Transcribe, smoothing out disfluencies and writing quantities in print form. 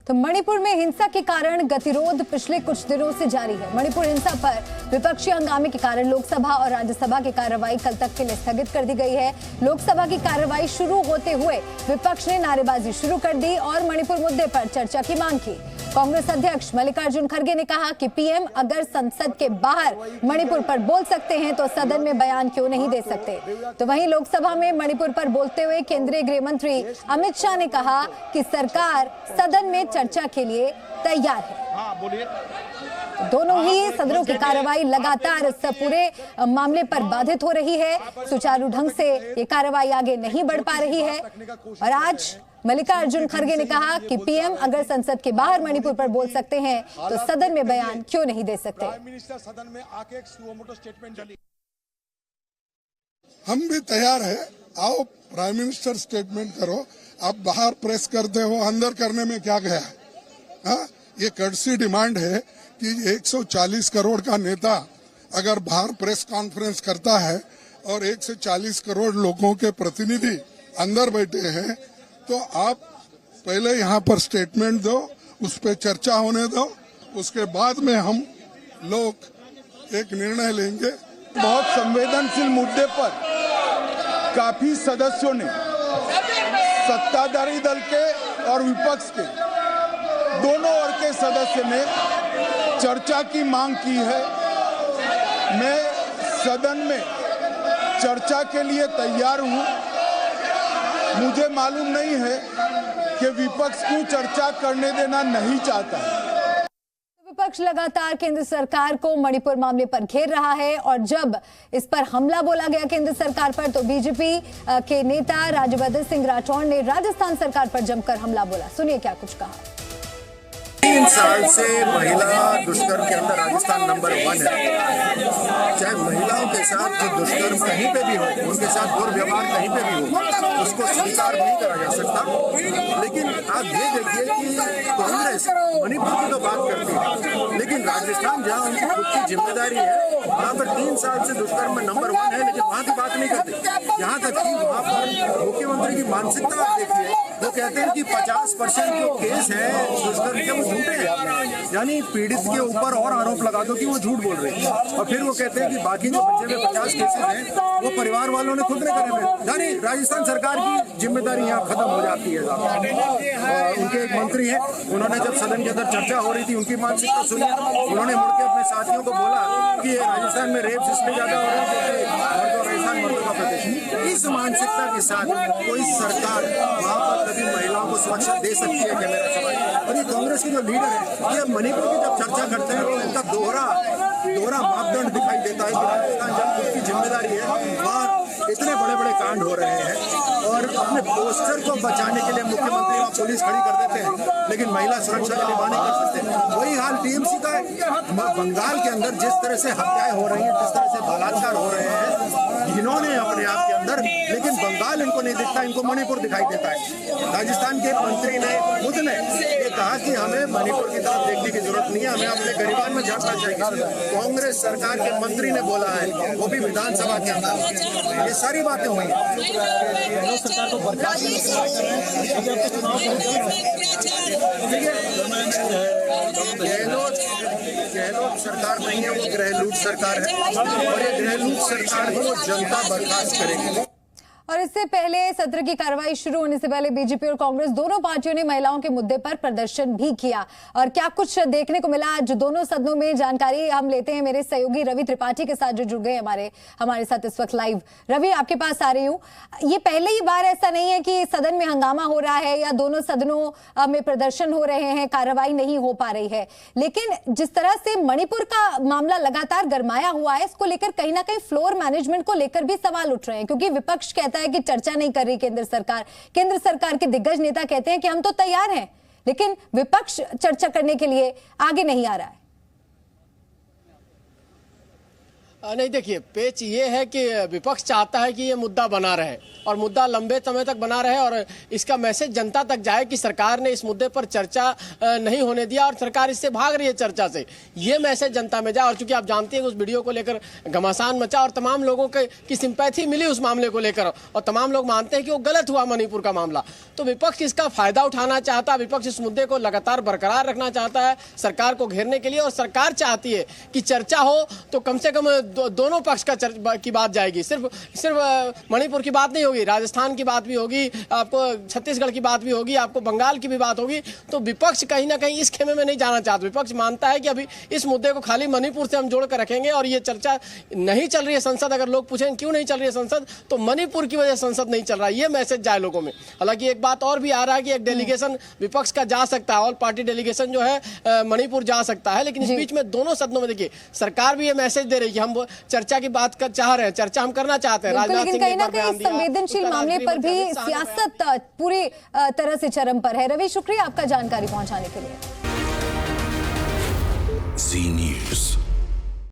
तो मणिपुर में हिंसा के कारण गतिरोध पिछले कुछ दिनों से जारी है। मणिपुर हिंसा पर विपक्षी हंगामे के कारण लोकसभा और राज्यसभा की कार्रवाई कल तक के लिए स्थगित कर दी गई है। लोकसभा की कार्रवाई शुरू होते हुए विपक्ष ने नारेबाजी शुरू कर दी और मणिपुर मुद्दे पर चर्चा की मांग की। कांग्रेस अध्यक्ष मल्लिकार्जुन खड़गे ने कहा कि पीएम अगर संसद के बाहर मणिपुर पर बोल सकते हैं तो सदन में बयान क्यों नहीं दे सकते। तो वहीं लोकसभा में मणिपुर पर बोलते हुए केंद्रीय गृह मंत्री अमित शाह ने कहा कि सरकार सदन में चर्चा के लिए तैयार है। दोनों ही सदनों की कार्रवाई लगातार इस पूरे मामले पर बाधित हो रही है। सुचारू ढंग से ये कार्रवाई आगे नहीं बढ़ पा रही है और आज मल्लिकार्जुन खड़गे ने कहा कि पीएम अगर संसद के बाहर मणिपुर पर बोल सकते हैं तो सदन में बयान क्यों नहीं दे सकते। प्राइम मिनिस्टर सदन में आके एक सुमोटो स्टेटमेंट डाली। हम भी तैयार है, आओ प्राइम मिनिस्टर स्टेटमेंट करो। आप बाहर प्रेस करते हो, अंदर करने में क्या गया है? हाँ, ये कर्टसी डिमांड है कि 140 करोड़ का नेता अगर बाहर प्रेस कॉन्फ्रेंस करता है और 140 करोड़ लोगों के प्रतिनिधि अंदर बैठे हैं तो आप पहले यहाँ पर स्टेटमेंट दो, उस पर चर्चा होने दो, उसके बाद में हम लोग एक निर्णय लेंगे। बहुत संवेदनशील मुद्दे पर काफी सदस्यों ने सत्ताधारी दल के और विपक्ष के दोनों ओर के सदस्य ने चर्चा की मांग की है। मैं सदन में चर्चा के लिए तैयार हूं। मुझे मालूम नहीं है कि विपक्ष क्यों चर्चा करने देना नहीं चाहता है। विपक्ष लगातार केंद्र सरकार को मणिपुर मामले पर घेर रहा है और जब इस पर हमला बोला गया केंद्र सरकार पर तो बीजेपी के नेता राज्यवर्धन सिंह राठौड़ ने राजस्थान सरकार पर जमकर हमला बोला। सुनिए क्या कुछ कहा। 3 साल से महिला दुष्कर्म के अंदर राजस्थान नंबर 1 है। चाहे महिलाओं के साथ जो दुष्कर्म कहीं पे भी हो, उनके साथ दुर्व्यवहार कहीं पे भी हो, उसको स्वीकार नहीं करा जा सकता। लेकिन आप ये देखिए कि कांग्रेस मणिपुर की तो बात करती है, लेकिन राजस्थान जहाँ उनकी खुद की जिम्मेदारी है वहाँ पर 3 साल से दुष्कर्म में नंबर 1 है, लेकिन वहाँ की बात नहीं करते। यहाँ तक कि वहाँ पर मुख्यमंत्री की मानसिकता आप देखिए, वो कहते हैं कि 50% जो केस है दुष्कर्म के वो झूठे हैं, यानी पीड़ित के ऊपर और आरोप लगा दो कि वो झूठ बोल रहे हैं और फिर वो कहते हैं कि बाकी जो बचे हुए 50 केसेस हैं वो परिवार वालों ने खुद ने करे हुए। यानी राजस्थान सरकार की जिम्मेदारी यहाँ खत्म हो जाती है। उनके एक मंत्री हैं, उन्होंने जब सदन के अंदर चर्चा हो रही थी उनकी मानसिकता सुनी, उन्होंने मुड़ के अपने साथियों को बोला कि राजस्थान में रेप्स इसलिए ज्यादा हो रहे हैं क्योंकि राजस्थान मर्दों का प्रदेश। इस मानसिकता के साथ कोई सरकार वहाँ पर कभी महिलाओं को सुरक्षा दे सकती है क्या, मेरा सवाल। और ये कांग्रेस के जो लीडर है ये मणिपुर की जब चर्चा करते हैं तो इनका दोहरा मापदंड दिखाई देता है कि राजस्थान जब उसकी जिम्मेदारी है वहाँ इतने बड़े बड़े कांड हो रहे हैं और अपने पोस्टर को बचाने के लिए मुख्यमंत्री और पुलिस खड़ी कर देते हैं, लेकिन महिला सुरक्षा के लिए वहाँ नहीं कर सकते। वही हाल टीएमसी का है। बंगाल के अंदर जिस तरह से हत्याएं हो रही हैं, जिस तरह से बलात्कार हो रहे हैं इन्होंने अपने आप के अंदर, लेकिन बंगाल इनको नहीं दिखता, इनको मणिपुर दिखाई देता है। राजस्थान के मंत्री ने खुद ने ये कहा कि हमें मणिपुर की तरफ देखने की जरूरत नहीं है, हमें अपने गरीबान में झांकना चाहिए। कांग्रेस सरकार के मंत्री ने बोला है, वो भी विधानसभा के अंदर। ये सारी बातें हुई हैं। सरकार को बर्खास्त गहलोत सरकार नहीं है, वो गृहलूट सरकार है और ये गृहलूट सरकार को जनता बर्खास्त करेगी। और इससे पहले सत्र की कार्रवाई शुरू होने से पहले बीजेपी और कांग्रेस दोनों पार्टियों ने महिलाओं के मुद्दे पर प्रदर्शन भी किया और क्या कुछ देखने को मिला आज दोनों सदनों में, जानकारी हम लेते हैं मेरे सहयोगी रवि त्रिपाठी के साथ जो जुड़ गए हमारे साथ इस वक्त लाइव। रवि, आपके पास आ रही हूँ। ये पहले ही बार ऐसा नहीं है कि सदन में हंगामा हो रहा है या दोनों सदनों में प्रदर्शन हो रहे हैं, कार्रवाई नहीं हो पा रही है, लेकिन जिस तरह से मणिपुर का मामला लगातार गरमाया हुआ है इसको लेकर कहीं ना कहीं फ्लोर मैनेजमेंट को लेकर भी सवाल उठ रहे हैं, क्योंकि विपक्ष कहता है कि चर्चा नहीं कर रही केंद्र सरकार के दिग्गज नेता कहते हैं कि हम तो तैयार हैं, लेकिन विपक्ष चर्चा करने के लिए आगे नहीं आ रहा है। नहीं, देखिए, पेच ये है कि विपक्ष चाहता है कि ये मुद्दा बना रहे और मुद्दा लंबे समय तक बना रहे और इसका मैसेज जनता तक जाए कि सरकार ने इस मुद्दे पर चर्चा नहीं होने दिया और सरकार इससे भाग रही है चर्चा से। ये मैसेज जनता में जाए। और चूंकि आप जानते हैं उस वीडियो को लेकर घमासान मचा और तमाम लोगों की सिंपैथी मिली उस मामले को लेकर और तमाम लोग मानते हैं कि वो गलत हुआ मणिपुर का मामला। तो विपक्ष इसका फायदा उठाना चाहता है, विपक्ष इस मुद्दे को लगातार बरकरार रखना चाहता है सरकार को घेरने के लिए। और सरकार चाहती है कि चर्चा हो तो कम से कम दोनों पक्ष की बात जाएगी। सिर्फ मणिपुर की बात नहीं होगी, राजस्थान की बात भी होगी, आपको छत्तीसगढ़ की बात भी होगी, आपको बंगाल की भी बात होगी। तो विपक्ष कहीं ना कहीं इस खेमे में नहीं जाना चाहता। विपक्ष मानता है कि अभी इस मुद्दे को खाली मणिपुर से हम जोड़कर रखेंगे और ये चर्चा नहीं चल रही है संसद। अगर लोग पूछें क्यों नहीं चल रही है संसद, तो मणिपुर की वजह से संसद नहीं चल रहा है, ये मैसेज जाए लोगों में। हालांकि एक बात और भी आ रहा है कि एक डेलीगेशन विपक्ष का जा सकता है, ऑल पार्टी डेलीगेशन जो है मणिपुर जा सकता है। लेकिन इस बीच में दोनों सदनों में देखिए सरकार भी ये मैसेज दे रही है कि हम चर्चा की बात चाह रहे हैं, चर्चा हम करना चाहते हैं। लेकिन कहीं ना कहीं संवेदनशील मामले पर भी सियासत पूरी तरह से चरम पर है। रवि, शुक्रिया आपका जानकारी पहुंचाने के लिए।